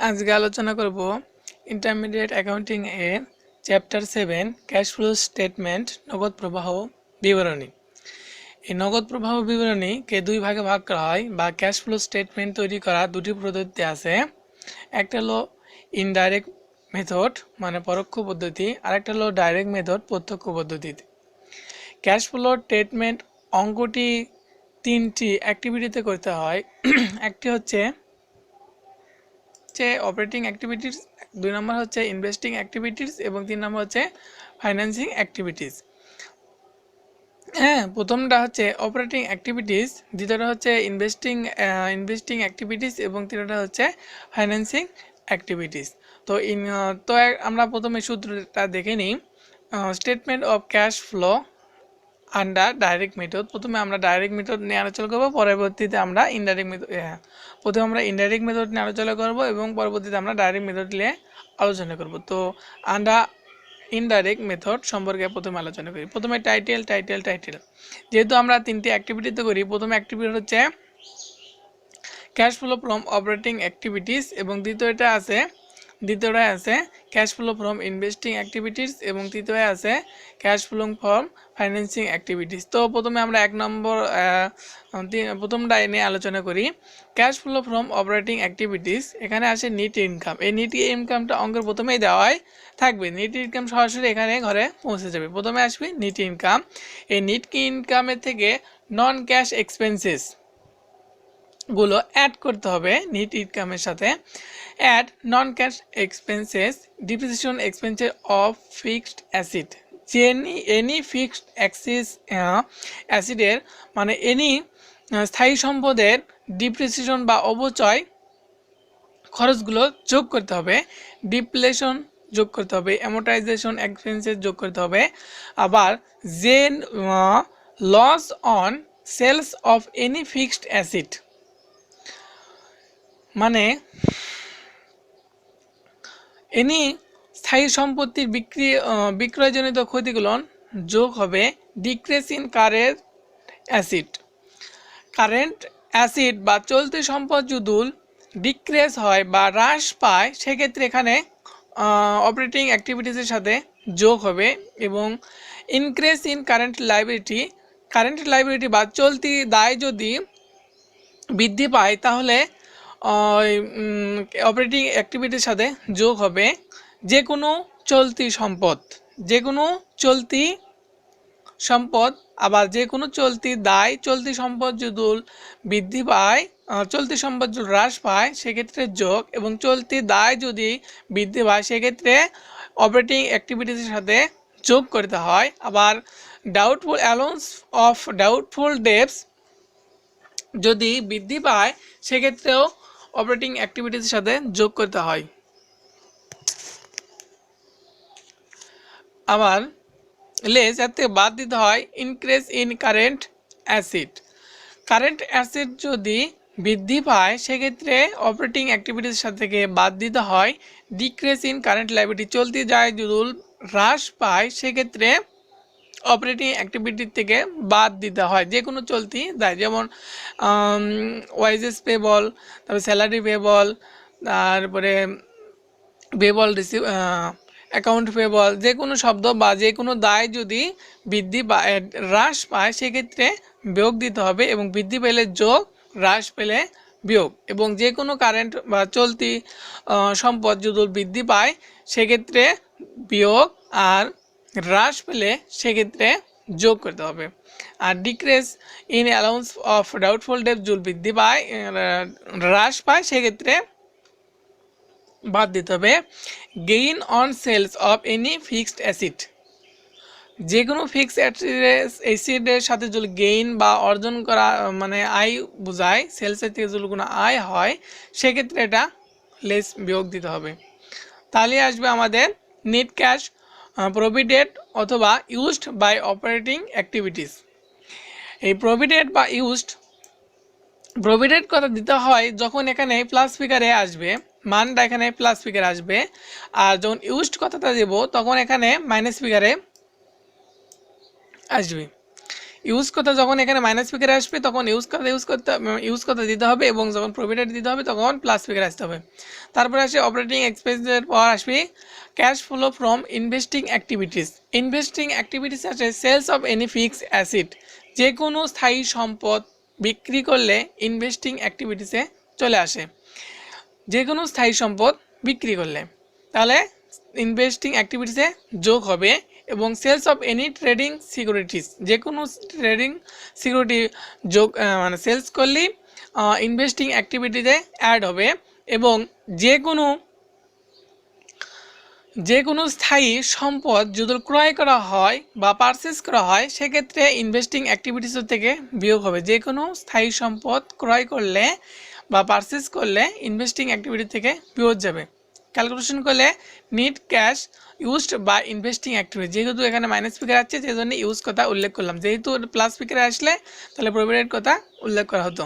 আজকে আলোচনা করব ইন্টারমিডিয়েট অ্যাকাউন্টিং এর চ্যাপ্টার 7 ক্যাশ ফ্লো স্টেটমেন্ট নগদ প্রবাহ বিবরণী। এই নগদ প্রবাহ বিবরণীকে দুই ভাগে ভাগ করা হয় বা ক্যাশ ফ্লো স্টেটমেন্ট তৈরি করা দুটি পদ্ধতি আছে। একটা হলো ইনডাইরেক্ট মেথড মানে পরোক্ষ পদ্ধতি, আর একটা হলো ডাইরেক্ট মেথড প্রত্যক্ষ পদ্ধতিতে। ক্যাশ ফ্লো স্টেটমেন্ট অঙ্কটি তিনটি অ্যাক্টিভিটিতে করতে হয়। একটি হচ্ছে অপারেটিং অ্যাক্টিভিটিস, 2 নম্বর হচ্ছে ইনভেস্টিং অ্যাক্টিভিটিস এবং 3 নম্বর হচ্ছে ফাইন্যান্সিং অ্যাক্টিভিটিস। হ্যাঁ, প্রথমটা হচ্ছে অপারেটিং অ্যাক্টিভিটিস, দ্বিতীয়টা হচ্ছে ইনভেস্টিং অ্যাক্টিভিটিস এবং তৃতীয়টা হচ্ছে ফাইন্যান্সিং অ্যাক্টিভিটিস। তো আমরা প্রথমে সূত্রটা দেখে নিই। Statement of cash flow under direct method. প্রথমে আমরা ডাইরেক্ট মেথড নিয়ে আলোচনা করব, পরবর্তীতে আমরা প্রথমে আমরা ইনডাইরেক্ট মেথড নিয়ে আলোচনা করব এবং পরবর্তীতে আমরা ডাইরেক্ট মেথড নিয়ে আলোচনা করব। তো আন্ডার ইনডাইরেক্ট মেথড সম্পর্কে প্রথমে আলোচনা করি। প্রথমে টাইটেল। যেহেতু আমরা তিনটি অ্যাক্টিভিটিতে করি, প্রথম অ্যাক্টিভিটি হচ্ছে cash flow from operating activities এবং দ্বিতীয়টা আছে cash flow from investing activities এবং তৃতীয় আছে cash flow from financing activities. তো প্রথমে আমরা প্রথমটা নিয়ে আলোচনা করি। Cash flow from operating activities, এখানে আসে নিট ইনকাম। এই নিট ইনকামটা অঙ্কের প্রথমেই দেওয়াই থাকবে। নিট ইনকাম সরাসরি এখানে ঘরে পৌঁছে যাবে। প্রথমে আসবে নিট ইনকাম। এই নিট ইনকামের থেকে নন ক্যাশ এক্সপেন্সেস গুলো অ্যাড করতে হবে নিট ইনকামের সাথে। Add non cash expenses, depreciation expenses of fixed asset. Any fixed অ্যাসেটের মানে এনি স্থায়ী সম্পদের ডিপ্রিসিয়েশন বা অবচয় খরচগুলো যোগ করতে হবে। ডিপ্লেশন যোগ করতে হবে, অ্যামোর্টাইজেশন এক্সপেন্সেস যোগ করতে হবে। আবার loss on sales of any fixed asset, মানে এনি স্থায়ী সম্পত্তির বিক্রয়জনিত ক্ষতিগুলো যোগ হবে। ডিক্রিজ ইন কারেন্ট অ্যাসেট বা চলতি সম্পদ যদি ডিক্রিজ হয় বা হ্রাস পায়, সেক্ষেত্রে এখানে অপারেটিং অ্যাক্টিভিটিসের সাথে যোগ হবে। এবং ইনক্রিজ ইন কারেন্ট লাইবিলিটি বা চলতি দায় যদি বৃদ্ধি পায়, তাহলে অপারেটিং অ্যাক্টিভিটির সাথে যোগ হবে। যে কোনো চলতি সম্পদ আবার যে কোনো চলতি দায়, চলতি সম্পদ যদি বৃদ্ধি পায়, চলতি সম্পদ যদি হ্রাস পায় সেক্ষেত্রে যোগ, এবং চলতি দায় যদি বৃদ্ধি পায় সেক্ষেত্রে অপারেটিং অ্যাক্টিভিটিসের সাথে যোগ করতে হয়। আবার ডাউটফুল ডেটস যদি বৃদ্ধি পায় সেক্ষেত্রেও অপারেটিং অ্যাক্টিভিটিসের সাথে যোগ করতে হয়। আবার লেস এর থেকে বাদ দিতে হয় ইনক্রিজ ইন কারেন্ট অ্যাসেট যদি বৃদ্ধি পায় সেক্ষেত্রে অপারেটিং অ্যাক্টিভিটিসের সাথে থেকে বাদ দিতে হয় ডিক্রিজ ইন কারেন্ট লাইবিলিটি। চলতি দায় যদি হ্রাস পায় সেক্ষেত্রে অপারেটিং অ্যাক্টিভিটির থেকে বাদ দিতে হয় যে কোনো চলতি দায়, যেমন ওয়াইজেস পেবল, তারপরে স্যালারি পেবল, তারপরে পেবল অ্যাকাউন্ট পেবল, যে কোনো শব্দ বা যে কোনো দায় যদি বৃদ্ধি বা হ্রাস পায় সেক্ষেত্রে বিয়োগ দিতে হবে, এবং বৃদ্ধি পেলে যোগ, হ্রাস পেলে বিয়োগ। এবং যে কোনো কারেন্ট বা চলতি সম্পদ যদি বৃদ্ধি পায় সেক্ষেত্রে বিয়োগ, আর হ্রাস পেলে সেক্ষেত্রে যোগ করতে হবে। আর decrease in allowance of doubtful debt যদি বৃদ্ধি পায়, হ্রাস পায় সেক্ষেত্রে বাদ দিতে হবে। Gain on sales of any fixed asset, যে কোনো ফিক্সড অ্যাসেটের সাথে যদি গেইন বা অর্জন করা মানে আয় বোঝায়, সেলসের থেকে যদি কোনো আয় হয় সেক্ষেত্রে এটা লেস বিয়োগ দিতে হবে। তাহলে আসবে আমাদের নেট ক্যাশ প্রভিডেড অথবা ইউজড বাই অপারেটিং অ্যাক্টিভিটিস। এই প্রভিডেড কথা দিতে হয় যখন এখানে প্লাস ফিগারে আসবে, মানটা এখানে প্লাস ফিগারে আসবে, আর যখন ইউজড কথাটা দেব তখন এখানে মাইনাস ফিগারে আসবে। ইউজ কথা যখন এখানে মাইনাস ফিগারে আসবে তখন ইউজ কথা দিতে হবে, এবং যখন প্রফিটেড দিতে হবে তখন প্লাস ফিগারে আসতে হবে। তারপরে আসে অপারেটিং এক্সপেন্সের পর আসবে cash flow from investing activities. Investing activities আছে sales of any fixed asset, যে কোনো স্থায়ী সম্পদ বিক্রি করলে ইনভেস্টিং অ্যাক্টিভিটিসে চলে আসে, যে কোনো স্থায়ী সম্পদ বিক্রি করলে তাহলে ইনভেস্টিং অ্যাক্টিভিটিসে যোগ হবে। এবং sales of any trading securities, যে কোনো ট্রেডিং সিকিউরিটি যোগ মানে সেলস করলেই ইনভেস্টিং অ্যাক্টিভিটিতে অ্যাড হবে। এবং যে কোনো স্থায়ী সম্পদ যদি ক্রয় করা হয় বা পারচেস করা হয় সেক্ষেত্রে ইনভেস্টিং অ্যাক্টিভিটিস থেকে বিয়োগ হবে। যে কোনো স্থায়ী সম্পদ ক্রয় করলে বা পারচেস করলে ইনভেস্টিং অ্যাক্টিভিটি থেকে বিয়োগ যাবে। ক্যালকুলেশন করলে নিট ক্যাশ ইউজড বা ইনভেস্টিং অ্যাক্টিভিটি, যেহেতু এখানে মাইনাস ফিগার আছে সেই জন্য ইউজ কথা উল্লেখ করলাম, যেহেতু প্লাস ফিগারে আসলে তাহলে প্রফিটের কথা উল্লেখ করা হতো।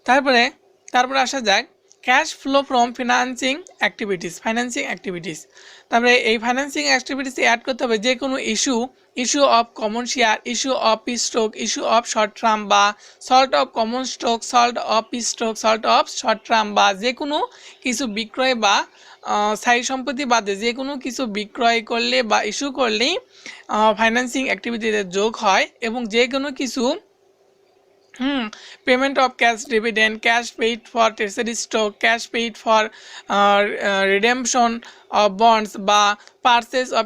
তারপরে আসা যাক cash flow from financing activities. তারপরে এই ফাইন্যান্সিং অ্যাক্টিভিটিস অ্যাড করতে হবে যে কোনো issue of common share, issue of P stock, issue of short term বা sale of common stock, sale of P stock, sale of short term, বা যে কোনো কিছু বিক্রয় বা স্থায়ী সম্পত্তি বাদে যে কোনো কিছু বিক্রয় করলে বা ইস্যু করলেই ফাইন্যান্সিং অ্যাক্টিভিটিতে যোগ হয়। এবং যে কোনো কিছু payment of cash dividend, cash paid for treasury stock, cash paid for redemption of bonds বা পারচেস অফ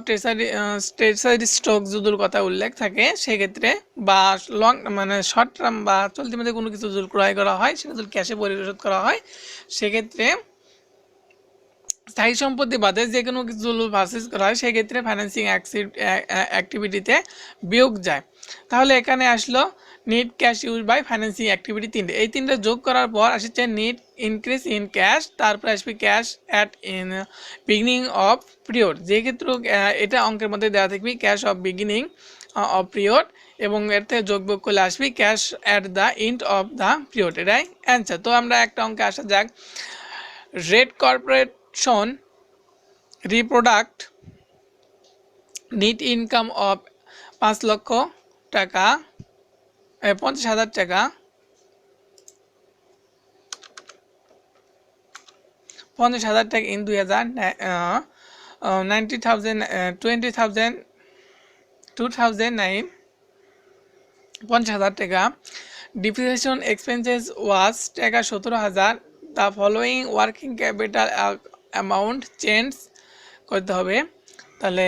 ট্রেজারি স্টক যদুর কথা উল্লেখ থাকে সেক্ষেত্রে, বা লং মানে শর্ট টার্ম বা চলতি মধ্যে কোনো কিছু যদি ক্রয় করা হয় সেটা যদি ক্যাশে পরিশোধ করা হয় সেক্ষেত্রে, স্থায়ী সম্পত্তি বাদে যে কোনো কিছু পারচেস করা হয় সেক্ষেত্রে ফাইন্যান্সিং অ্যাক্টিভিটিতে বিয়োগ যায়। তাহলে এখানে আসলো net cash use by financing activity তিনটে, এই তিনটে যোগ করার পর আসছে নিট ইনক্রিজ ইন ক্যাশ, তারপরে আসবে cash at in beginning of period, যে ক্ষেত্রে এটা অঙ্কের মধ্যে দেওয়া থাকবে cash of beginning of period, এবং এর থেকে যোগ বিয়োগ করলে আসবে cash at the end of the period, এটাই অ্যান্সার। তো আমরা একটা অঙ্কে আসা যাক Red Corporation reported net income of 5 লক্ষ টাকা 50,000 টাকা 50,000 টাকা ইন 2009 50,000 টাকা। ডিপ্রিসিয়েশন এক্সপেন্সেস ওয়াজ টাকা 17,000। The following working capital amount change করতে হবে। তাহলে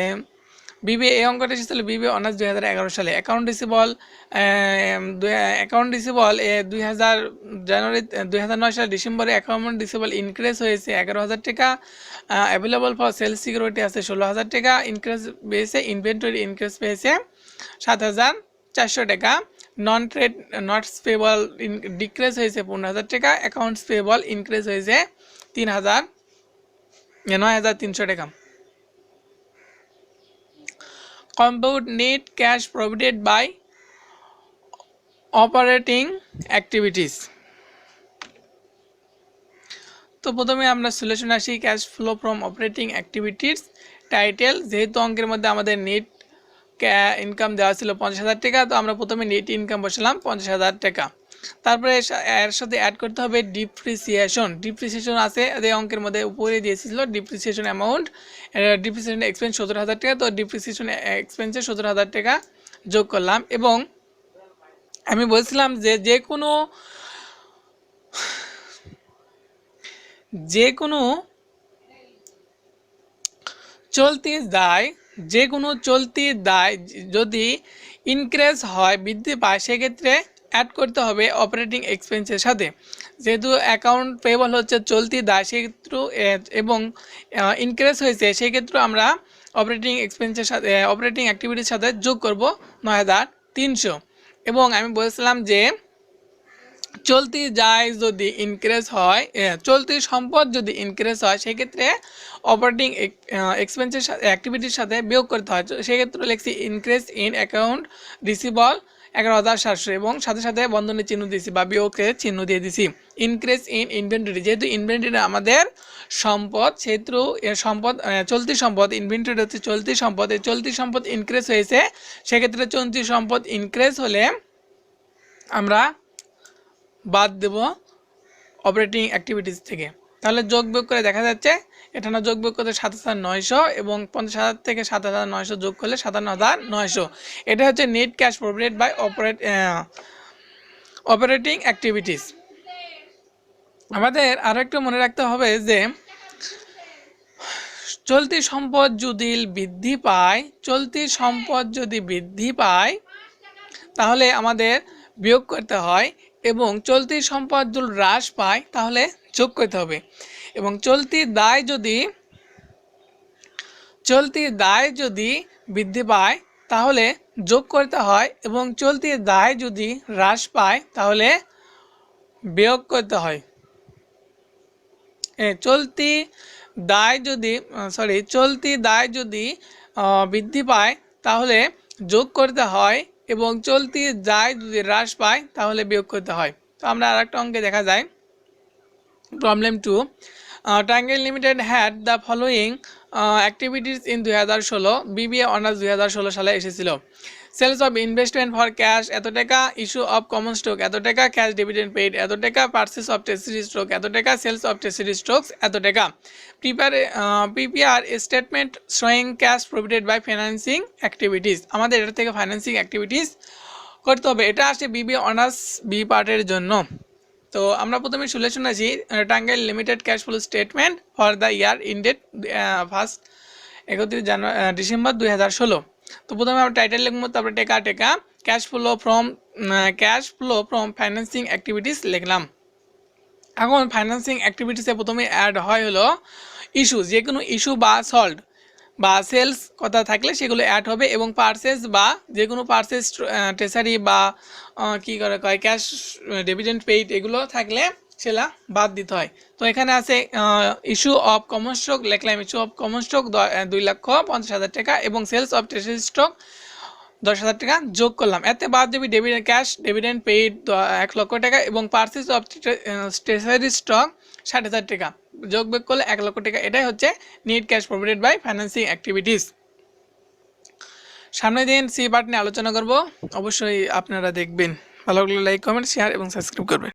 বিবিএ এই অঙ্কটা এসেছিল বিবিএ অনার্স 2011 সালে। অ্যাকাউন্ট রিসিভেবল 2000 জানুয়ারি 2009 সালে ডিসেম্বরে অ্যাকাউন্ট রিসিভেবল ইনক্রিজ হয়েছে 11,000 টাকা। অ্যাভেলেবল ফর সেলস সিকিউরিটি আছে 16,000 টাকা। ইনক্রিজ পেয়েছে ইনভেন্টরি ইনক্রিজ পেয়েছে 7,400 টাকা। নটস পেবল ডিক্রিজ হয়েছে 15,000 টাকা। অ্যাকাউন্টস পেবল ইনক্রিজ হয়েছে 9,300 টাকা। Compute net cash provided by operating activities। তো প্রথমে আমরা সলিউশন আসি cash flow from operating activities. Title, যেহেতু অঙ্কের মধ্যে আমাদের নেট ইনকাম দেওয়া ছিল 50,000 টাকা, তো আমরা প্রথমে নেট ইনকাম বসালাম 50,000 টাকা। তারপরে এর সাথে অ্যাড করতে হবে ডিপ্রিসিয়েশন আছে এই অঙ্কের মধ্যে উপরে দিয়েছিল ডিপ্রিসিয়েশন অ্যামাউন্ট, ডিপ্রিসিয়েশন এক্সপেন্স 17,000 টাকা, তো ডিপ্রিসিয়েশন এক্সপেন্সে 17,000 টাকা যোগ করলাম। এবং আমি বলছিলাম যে কোনো চলতি দায় যদি ইনক্রিজ হয় বৃদ্ধি পায় সেক্ষেত্রে অ্যাড করতে হবে অপারেটিং এক্সপেন্সের সাথে। যেহেতু অ্যাকাউন্ট পেয়েবল হচ্ছে চলতি দায় সেক্ষেত্রে এবং ইনক্রিজ হয়েছে সেক্ষেত্রে আমরা অপারেটিং এক্সপেন্সের সাথে অপারেটিং অ্যাক্টিভিটির সাথে যোগ করব 9,300। এবং আমি বলেছিলাম যে চলতি দায় যদি ইনক্রিজ হয়, চলতি সম্পদ যদি ইনক্রিজ হয় সেক্ষেত্রে অপারেটিং এক্সপেন্সের অ্যাক্টিভিটির সাথে বিয়োগ করতে হয়। সেক্ষেত্রে লিখছি ইনক্রিজ ইন অ্যাকাউন্ট রিসিভেবল 11,700 এবং সাথে সাথে বন্ধনী চিহ্ন দিয়েছি বা বিয়োগের চিহ্ন দিয়ে দিছি। ইনক্রিজ ইন ইনভেন্টরি, যেহেতু ইনভেন্টরি আমাদের সম্পদ, সেহেতু সম্পদ চলতি সম্পদ, ইনভেন্টরি হচ্ছে চলতি সম্পদ, এই চলতি সম্পদ ইনক্রিজ হয়েছে, সেক্ষেত্রে চলতি সম্পদ ইনক্রিজ হলে আমরা বাদ দেব অপারেটিং অ্যাক্টিভিটিস থেকে। তাহলে যোগ বিয়োগ করে দেখা যাচ্ছে এখানে যোগ বিয়োগ করতে 7,900 এবং 50,000 থেকে 7,900 যোগ করলে 57,900। এটা হচ্ছে net cash profit by operating activities. আমাদের আরও একটু মনে রাখতে হবে যে চলতি সম্পদ যদি বৃদ্ধি পায়, চলতি সম্পদ যদি বৃদ্ধি পায় তাহলে আমাদের বিয়োগ করতে হয়, এবং চলতি সম্পদ যদি হ্রাস পায় তাহলে যোগ করতে হবে, এবং চলতি দায় যদি বৃদ্ধি পায় তাহলে যোগ করতে হয়, এবং চলতি দায় যদি হ্রাস পায় তাহলে বিয়োগ করতে হয়। চলতি দায় যদি বৃদ্ধি পায় তাহলে যোগ করতে হয়, এবং চলতি দায় যদি হ্রাস পায় তাহলে বিয়োগ করতে হয়। তো আমরা আরেকটা অঙ্কে দেখা যায়, problem 2, triangle limited had the following activities in 2016, BBA honours 2016 সালে এসেছিল। Sales of investment for cash এত টাকা, ইস্যু অফ কমন স্টক এত টাকা, ক্যাশ ডিভিডেন্ড পেইড এত টাকা, পারচেস অফ ট্রেজারি স্টক এত টাকা, সেলস অফ ট্রেজারি স্টকস এত টাকা। Prepare statement showing cash provided by financing activities. আমাদের এটা থেকে ফাইন্যান্সিং অ্যাক্টিভিটিস করতে হবে। এটা আসে বিবিএ অনার্স বি পার্টের জন্য। তো আমরা প্রথমে সলিউশন আছি Tangail limited cash flow statement for the year ended 31 December 2016। তো প্রথমে আমরা টাইটেল লিখবো, তারপরে টেকা cash flow from financing activities লিখলাম। এখন ফাইন্যান্সিং অ্যাক্টিভিটিসে প্রথমে অ্যাড হয় হলো ইস্যু, যে কোনো ইস্যু বা সল্ট বা সেলস কথা থাকলে সেগুলো অ্যাড হবে, এবং পারচেস বা যে কোনো পারচেস ট্রেজারি বা কী করে কয় ক্যাশ ডিভিডেন্ড পেইড এগুলো থাকলে সেটা বাদ দিতে হয়। তো এখানে আছে ইস্যু অফ কমন স্টক লিখলাম, ইস্যু অফ কমন স্টক 2,50,000 টাকা, এবং সেলস অফ ট্রেজারি স্টক 10,000 টাকা যোগ করলাম। এতে বাদ দেবে ক্যাশ ডিভিডেন্ড পেইড 1 লক্ষ টাকা, এবং পারচেস অফ ট্রেজারি স্টক 60,000 টাকা যোগ বিয়োগ করলে 1 লক্ষ টাকা। এটাই হচ্ছে net cash provided by financing activities. সামনের দিন সি পার্ট নিয়ে আলোচনা করব, অবশ্যই আপনারা দেখবেন। ভালো লাগলে লাইক, কমেন্ট, শেয়ার এবং সাবস্ক্রাইব করবেন।